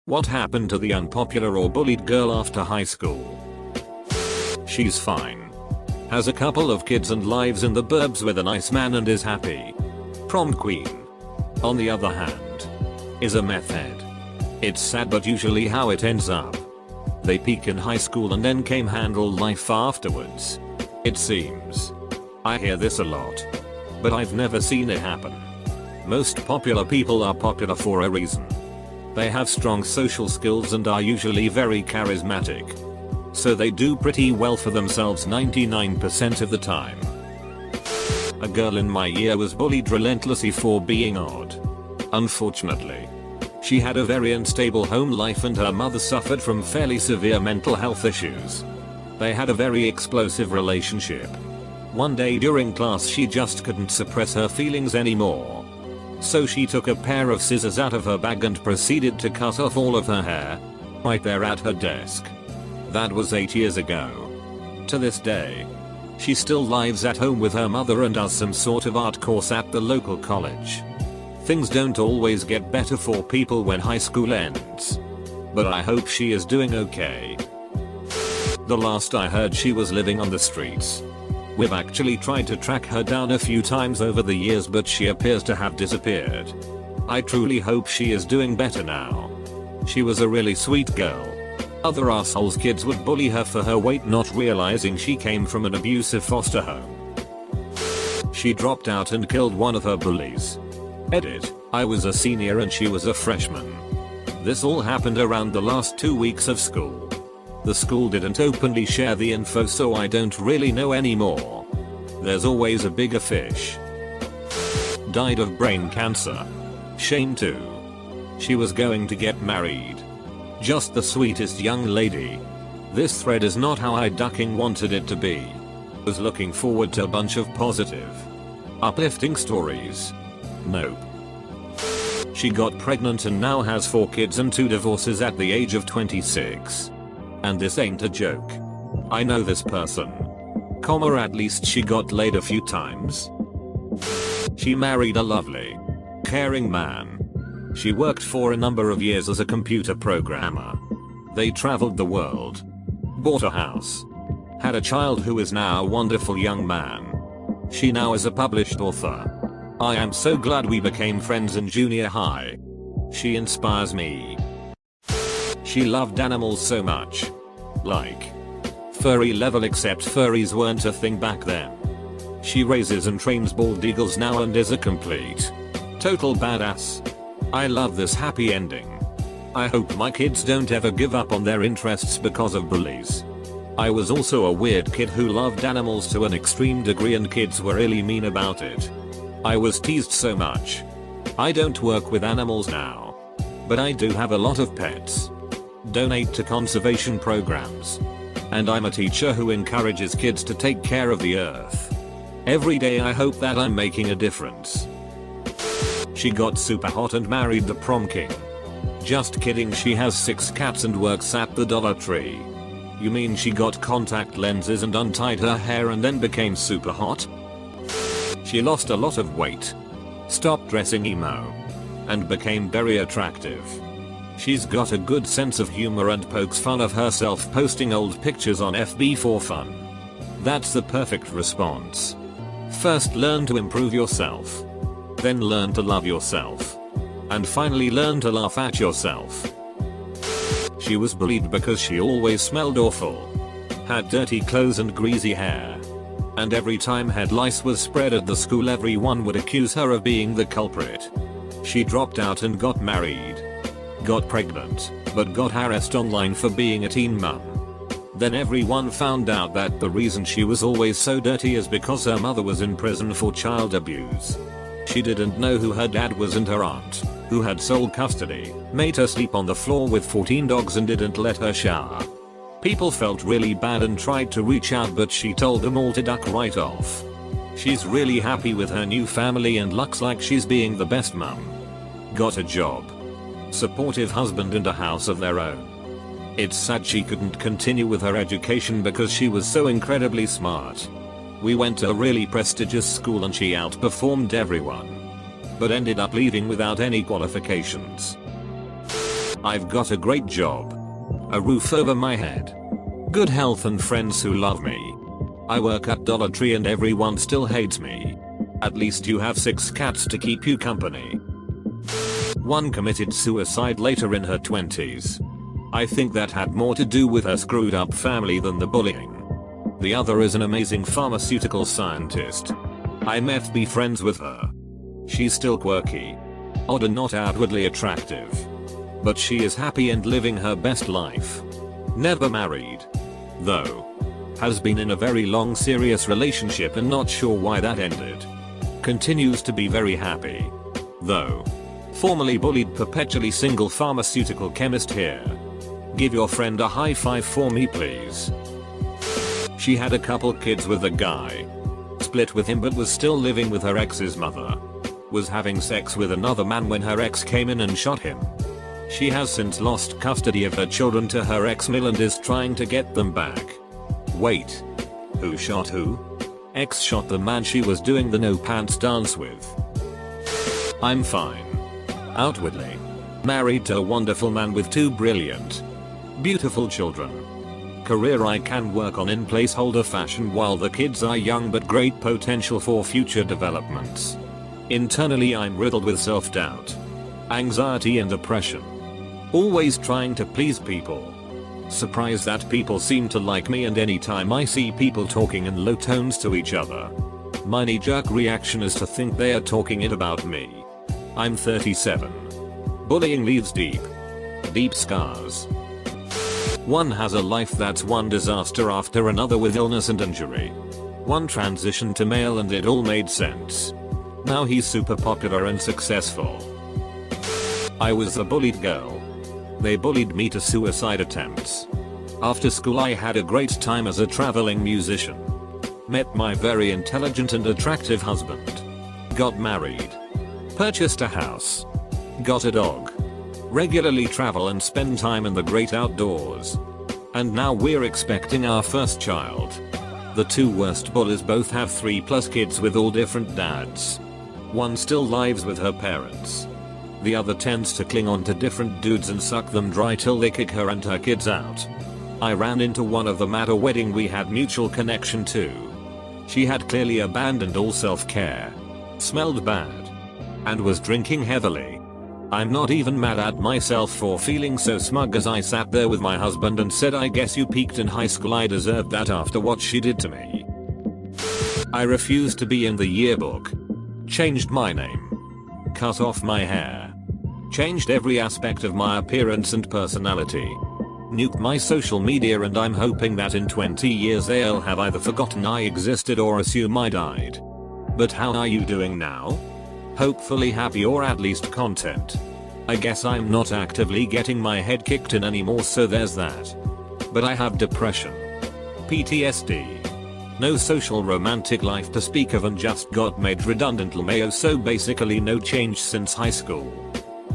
What happened to the unpopular or bullied girl after high school? She's fine. Has a couple of kids and lives in the burbs with a nice man and is happy. Prom queen, on the other hand, is a meth head. It's sad but usually how it ends up. They peak in high school and then came handle life afterwards. It seems. I hear this a lot. But I've never seen it happen. Most popular people are popular for a reason. They have strong social skills and are usually very charismatic. So they do pretty well for themselves 99% of the time. A girl in my year was bullied relentlessly for being odd. Unfortunately, she had a very unstable home life and her mother suffered from fairly severe mental health issues. They had a very explosive relationship. One day during class she just couldn't suppress her feelings anymore. So she took a pair of scissors out of her bag and proceeded to cut off all of her hair, right there at her desk. That was 8 years ago. To this day, she still lives at home with her mother and does some sort of art course at the local college. Things don't always get better for people when high school ends. But I hope she is doing okay. The last I heard she was living on the streets. We've actually tried to track her down a few times over the years but she appears to have disappeared. I truly hope she is doing better now. She was a really sweet girl. Other assholes kids would bully her for her weight not realizing she came from an abusive foster home. She dropped out and killed one of her bullies. Edit, I was a senior and she was a freshman. This all happened around the last 2 weeks of school. The school didn't openly share the info so I don't really know anymore. There's always a bigger fish. Died of brain cancer. Shame too. She was going to get married. Just the sweetest young lady. This thread is not how I ducking wanted it to be. Was looking forward to a bunch of positive, uplifting stories. Nope. She got pregnant and now has 4 kids and 2 divorces at the age of 26. And this ain't a joke. I know this person. At least she got laid a few times. She married a lovely, caring man. She worked for a number of years as a computer programmer. They traveled the world. Bought a house. Had a child who is now a wonderful young man. She now is a published author. I am so glad we became friends in junior high. She inspires me. She loved animals so much. Like furry level, except furries weren't a thing back then. She raises and trains bald eagles now and is a complete, total badass. I love this happy ending. I hope my kids don't ever give up on their interests because of bullies. I was also a weird kid who loved animals to an extreme degree and kids were really mean about it. I was teased so much. I don't work with animals now. But I do have a lot of pets. Donate to conservation programs. And I'm a teacher who encourages kids to take care of the earth. Every day I hope that I'm making a difference. She got super hot and married the prom king. Just kidding, she has 6 cats and works at the Dollar Tree. You mean she got contact lenses and untied her hair and then became super hot? She lost a lot of weight. Stopped dressing emo. And became very attractive. She's got a good sense of humor and pokes fun of herself posting old pictures on FB for fun. That's the perfect response. First learn to improve yourself. Then learn to love yourself. And finally learn to laugh at yourself. She was bullied because she always smelled awful. Had dirty clothes and greasy hair. And every time head lice was spread at the school everyone would accuse her of being the culprit. She dropped out and got married. Got pregnant, but got harassed online for being a teen mum. Then everyone found out that the reason she was always so dirty is because her mother was in prison for child abuse. She didn't know who her dad was and her aunt, who had sole custody, made her sleep on the floor with 14 dogs and didn't let her shower. People felt really bad and tried to reach out but she told them all to duck right off. She's really happy with her new family and looks like she's being the best mum. Got a job. Supportive husband and a house of their own. It's sad she couldn't continue with her education because she was so incredibly smart. We went to a really prestigious school and she outperformed everyone. But ended up leaving without any qualifications. I've got a great job. A roof over my head. Good health and friends who love me. I work at Dollar Tree and everyone still hates me. At least you have 6 cats to keep you company. One committed suicide later in her 20s. I think that had more to do with her screwed up family than the bullying. The other is an amazing pharmaceutical scientist. I met be friends with her. She's still quirky. Odd and not outwardly attractive. But she is happy and living her best life. Never married. Though. Has been in a very long serious relationship and not sure why that ended. Continues to be very happy. Though. Formerly bullied, perpetually single pharmaceutical chemist here. Give your friend a high five for me please. She had a couple kids with a guy. Split with him but was still living with her ex's mother. Was having sex with another man when her ex came in and shot him. She has since lost custody of her children to her ex-mill and is trying to get them back. Wait. Who shot who? Ex shot the man she was doing the no pants dance with. I'm fine. Outwardly. Married to a wonderful man with 2 brilliant, beautiful children. Career I can work on in placeholder fashion while the kids are young but great potential for future developments. Internally I'm riddled with self-doubt, anxiety and depression. Always trying to please people. Surprised that people seem to like me, and anytime I see people talking in low tones to each other, my knee-jerk reaction is to think they are talking it about me. I'm 37. Bullying leaves deep scars. One has a life that's one disaster after another with illness and injury. One transitioned to male and it all made sense. Now he's super popular and successful. I was a bullied girl. They bullied me to suicide attempts. After school I had a great time as a traveling musician. Met my very intelligent and attractive husband. Got married. Purchased a house. Got a dog. Regularly travel and spend time in the great outdoors. And now we're expecting our first child. The 2 worst bullies both have 3+ kids with all different dads. One still lives with her parents. The other tends to cling on to different dudes and suck them dry till they kick her and her kids out. I ran into one of them at a wedding we had mutual connection to. She had clearly abandoned all self-care. Smelled bad. And was drinking heavily. I'm not even mad at myself for feeling so smug as I sat there with my husband and said, I guess you peaked in high school, I deserved that after what she did to me. I refused to be in the yearbook. Changed my name. Cut off my hair. Changed every aspect of my appearance and personality. Nuked my social media, and I'm hoping that in 20 years they'll have either forgotten I existed or assume I died. But how are you doing now? Hopefully happy, or at least content. I guess I'm not actively getting my head kicked in anymore, so there's that. But I have depression. PTSD. No social romantic life to speak of, and just got made redundant LMAO, so basically no change since high school.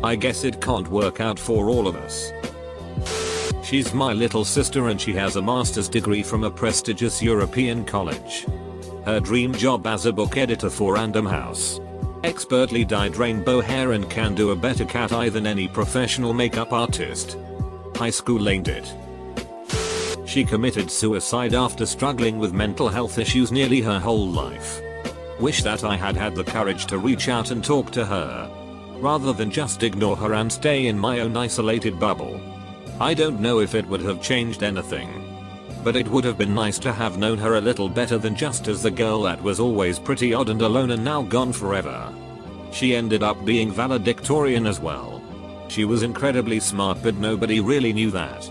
I guess it can't work out for all of us. She's my little sister and she has a master's degree from a prestigious European college. Her dream job as a book editor for Random House. Expertly dyed rainbow hair and can do a better cat eye than any professional makeup artist. High school ain't it. She committed suicide after struggling with mental health issues nearly her whole life. Wish that I had had the courage to reach out and talk to her, rather than just ignore her and stay in my own isolated bubble. I don't know if it would have changed anything, but it would have been nice to have known her a little better than just as the girl that was always pretty odd and alone and now gone forever. She ended up being valedictorian as well. She was incredibly smart, but nobody really knew that.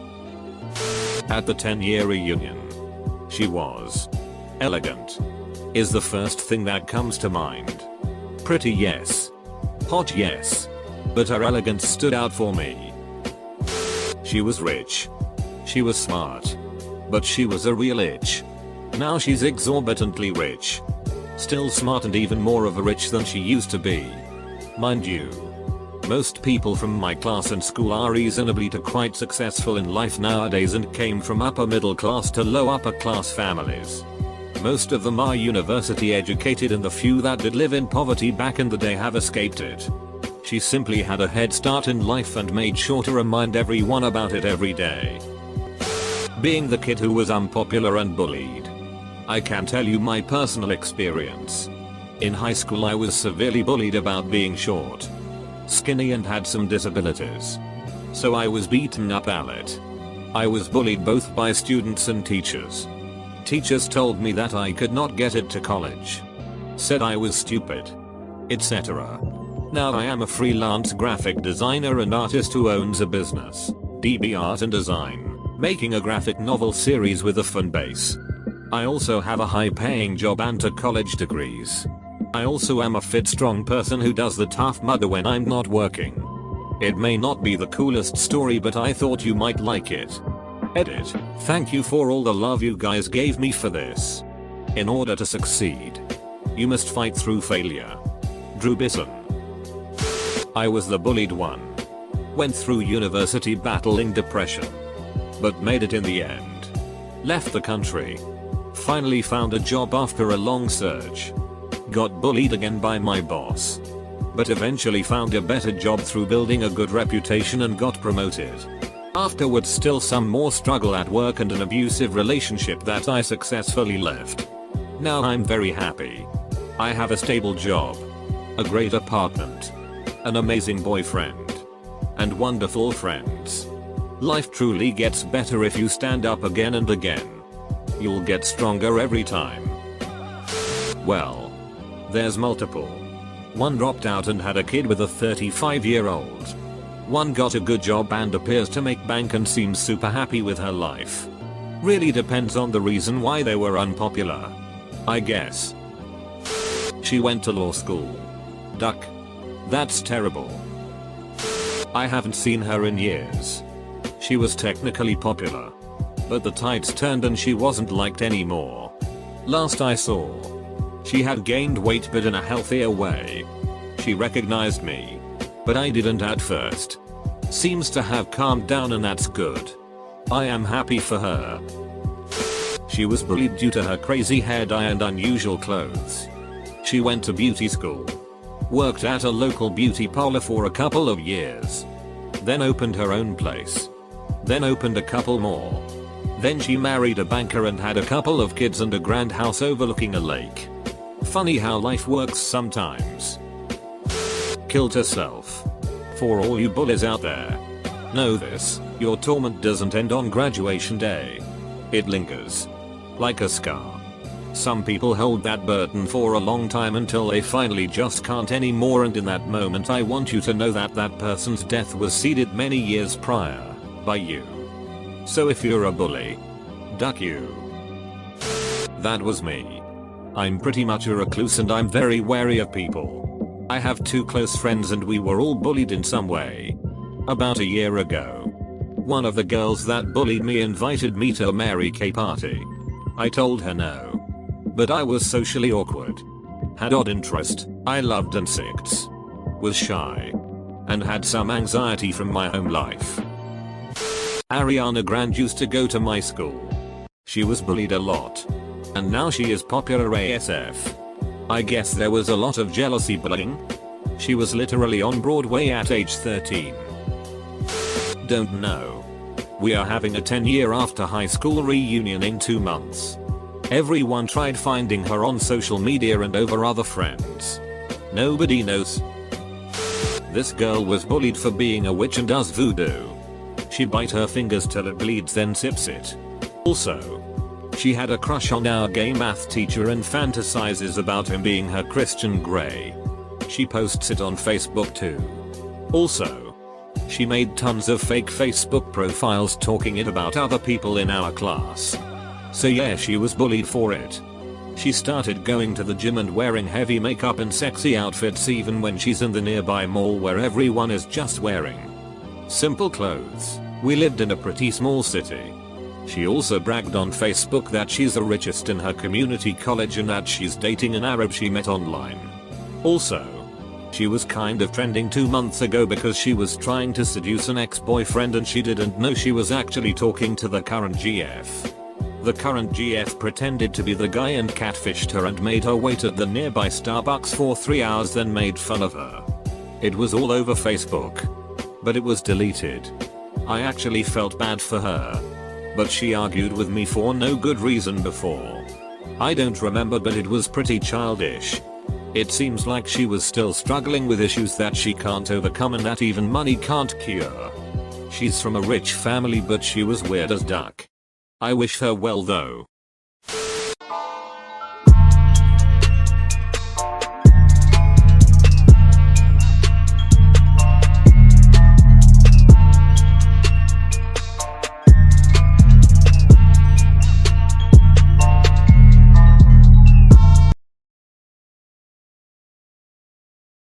At the 10-year reunion, she was elegant. Is the first thing that comes to mind. Pretty, yes. Hot, yes. But her elegance stood out for me. She was rich. She was smart. But she was a real itch. Now she's exorbitantly rich. Still smart and even more of a rich than she used to be. Mind you, most people from my class and school are reasonably to quite successful in life nowadays and came from upper middle class to low upper class families. Most of them are university educated, and the few that did live in poverty back in the day have escaped it. She simply had a head start in life and made sure to remind everyone about it every day. Being the kid who was unpopular and bullied. I can tell you my personal experience. In high school I was severely bullied about being short, skinny and had some disabilities. So I was beaten up at it. I was bullied both by students and teachers. Teachers told me that I could not get it to college. Said I was stupid, etc. Now I am a freelance graphic designer and artist who owns a business, DB Art and Design, making a graphic novel series with a fan base. I also have a high-paying job and 2 college degrees. I also am a fit, strong person who does the tough mudder when I'm not working. It may not be the coolest story, but I thought you might like it. Edit. Thank you for all the love you guys gave me for this. In order to succeed, you must fight through failure. Drew Bisson. I was the bullied one. Went through university battling depression, but made it in the end. Left the country. Finally found a job after a long search. Got bullied again by my boss, but eventually found a better job through building a good reputation and got promoted. Afterwards still some more struggle at work and an abusive relationship that I successfully left. Now I'm very happy. I have a stable job, a great apartment, an amazing boyfriend, and wonderful friends. Life truly gets better if you stand up again and again. You'll get stronger every time. Well, there's multiple. One dropped out and had a kid with a 35-year-old. One got a good job and appears to make bank and seems super happy with her life. Really depends on the reason why they were unpopular, I guess. She went to law school. Duck. That's terrible. I haven't seen her in years. She was technically popular, but the tides turned and she wasn't liked anymore. Last I saw, she had gained weight but in a healthier way. She recognized me, but I didn't at first. Seems to have calmed down and that's good. I am happy for her. She was bullied due to her crazy hair dye and unusual clothes. She went to beauty school, worked at a local beauty parlor for a couple of years, then opened her own place, then opened a couple more. Then she married a banker and had a couple of kids and a grand house overlooking a lake. Funny how life works sometimes. Killed herself. For all you bullies out there, know this, your torment doesn't end on graduation day. It lingers, like a scar. Some people hold that burden for a long time until they finally just can't anymore, and in that moment I want you to know that that person's death was seeded many years prior, by you. So if you're a bully, duck you. That was me. I'm pretty much a recluse and I'm very wary of people. I have 2 close friends and we were all bullied in some way. About a year ago, one of the girls that bullied me invited me to a Mary Kay party. I told her no, but I was socially awkward, had odd interest, I loved insects, was shy, and had some anxiety from my home life. Ariana Grande used to go to my school. She was bullied a lot, and now she is popular ASF. I guess there was a lot of jealousy bullying. She was literally on Broadway at age 13. Don't know. We are having a 10-year after high school reunion in 2 months. Everyone tried finding her on social media and over other friends. Nobody knows. This girl was bullied for being a witch and does voodoo. She bites her fingers till it bleeds then sips it. Also, she had a crush on our gay math teacher and fantasizes about him being her Christian Grey. She posts it on Facebook too. Also, she made tons of fake Facebook profiles talking it about other people in our class. So yeah, she was bullied for it. She started going to the gym and wearing heavy makeup and sexy outfits even when she's in the nearby mall where everyone is just wearing simple clothes. We lived in a pretty small city. She also bragged on Facebook that she's the richest in her community college and that she's dating an Arab she met online. Also, she was kind of trending 2 months ago because she was trying to seduce an ex-boyfriend and she didn't know she was actually talking to the current GF. The current GF pretended to be the guy and catfished her and made her wait at the nearby Starbucks for 3 hours, then made fun of her. It was all over Facebook. But it was deleted. I actually felt bad for her. But she argued with me for no good reason before. I don't remember, but it was pretty childish. It seems like she was still struggling with issues that she can't overcome and that even money can't cure. She's from a rich family, but she was weird as duck. I wish her well though.